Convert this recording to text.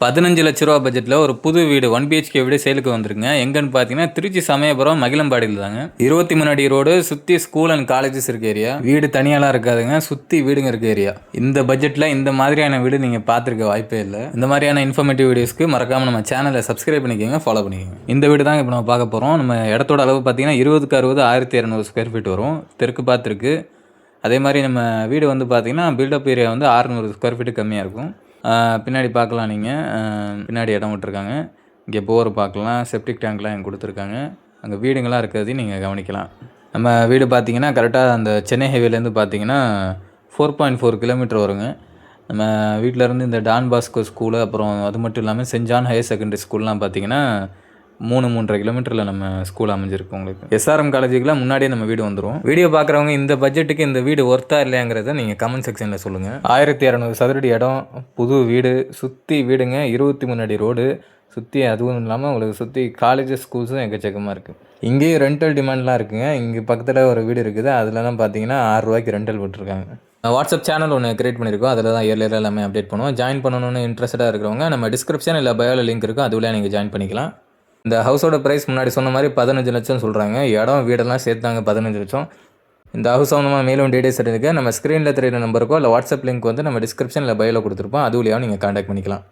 15 லட்ச ரூபா பட்ஜெட்டில் ஒரு புது வீடு 1 பிஹெச்கே வீடு சேலுக்கு வந்திருக்குங்க. எங்கன்னு பார்த்தீங்கன்னா திருச்சி சமயபுரம் மகிழம்பாடியில் தாங்க. 23 அடி ரோடு, சுற்றி ஸ்கூல் அண்ட் காலேஜஸ் இருக்க ஏரியா. வீடு தனியாலாம் இருக்காதுங்க, சுற்றி வீடுங்க இருக்க ஏரியா. இந்த பட்ஜெட்டில் இந்த மாதிரியான வீடு நீங்கள் பார்த்துருக்க வாய்ப்பே இல்லை. இந்த மாதிரியான இன்ஃபர்மேட்டிவ் வீடியோஸ்க்கு மறக்காமல் நம்ம சேனலை சப்ஸ்கிரைப் பண்ணிக்கோங்க, ஃபாலோ பண்ணிக்கோங்க. இந்த வீடு தான் இப்போ நம்ம பார்க்க போகிறோம். நம்ம இடத்தோட அளவு பார்த்தீங்கன்னா 20x60 1200 ஸ்கொயர் ஃபீட் வரும். தெற்கு பார்த்துருக்கு. அதே மாதிரி நம்ம வீடு வந்து பார்த்தீங்கன்னா பில்டப் ஏரியா வந்து 600 ஸ்கொயர் ஃபீட்டு கம்மியாக இருக்கும். பின்னாடி பார்க்கலாம், நீங்கள் பின்னாடி இடம் விட்டுருக்காங்க. இங்கே போர் பார்க்கலாம், செப்டிக் டேங்க்லாம் இங்கே கொடுத்துருக்காங்க. அங்கே வீடுங்கள்லாம் இருக்கிறதையும் நீங்கள் கவனிக்கலாம். நம்ம வீடு பார்த்தீங்கன்னா கரெக்டாக அந்த சென்னை ஹைவேலேருந்து பார்த்தீங்கன்னா 4.4 கிலோமீட்டர் வருங்க. நம்ம வீட்டிலேருந்து இந்த டான் பாஸ்கோ ஸ்கூலு, அப்புறம் அது மட்டும் இல்லாமல் சென்ட் ஜான் ஹையர் செகண்டரி ஸ்கூல்லாம் பார்த்தீங்கன்னா 3-3.5 கிலோமீட்டரில் நம்ம ஸ்கூல் அமைஞ்சிருக்கு. உங்களுக்கு எஸ்ஆர்எம் காலேஜுக்குலாம் முன்னாடியே நம்ம வீடு வந்துடும். வீடியோ பார்க்குறவங்க இந்த பட்ஜெட்டுக்கு இந்த வீடு ஒர்த்தா இல்லையாங்கிறத நீங்கள் கமெண்ட் செக்ஷனில் சொல்லுங்கள். 1200 சதுரடி இடம், புது வீடு, சுற்றி வீடுங்க, 23 அடி ரோடு, சுற்றி அதுவும் இல்லாமல் உங்களுக்கு சுற்றி காலேஜஸ் ஸ்கூல்ஸும் எக்கச்சக்கமாக இருக்குது. இங்கேயும் ரெண்டல் டிமாண்ட்லாம் இருக்குங்க. இங்கே பக்கத்தில் ஒரு வீடு இருக்குது, அதிலலாம் பார்த்தீங்கன்னா 6 ரூபாய்க்கு ரெண்டல் விட்டுருக்காங்க. வாட்ஸ்அப் சேனல் ஒன்று கிரியேட் பண்ணியிருக்கோம், அதில் தான் இயர்லியர் எல்லாமே அப்டேட் பண்ணுவோம். ஜாயின் பண்ணணும்னு இன்ட்ரெஸ்ட்டாக இருக்கிறவங்க நம்ம டிஸ்கிரிப்ஷன் இல்லை பயோவில் லிங்க் இருக்கும், அதுவில் நீங்கள் ஜாயின் பண்ணிக்கலாம். இந்த ஹவுஸோட ப்ரைஸ் முன்னாடி சொன்ன மாதிரி 15 லட்சம் சொல்கிறாங்க. இடம் வீடெல்லாம் சேர்த்தாங்க 15 லட்சம். இந்த ஹவுஸ் சம்மந்தமாக மேலும் டீடைல்ஸ் இருக்குது. நம்ம ஸ்க்ரீனில் தெரியுற நம்பருக்கோ இல்லை வாட்ஸ்அப் லிங்க் வந்து நம்ம டிஸ்கிரிப்ஷனில் பயோவில் கொடுத்துருப்போம், அது வழியாக நீங்கள் கான்டாக்ட் பண்ணிக்கலாம்.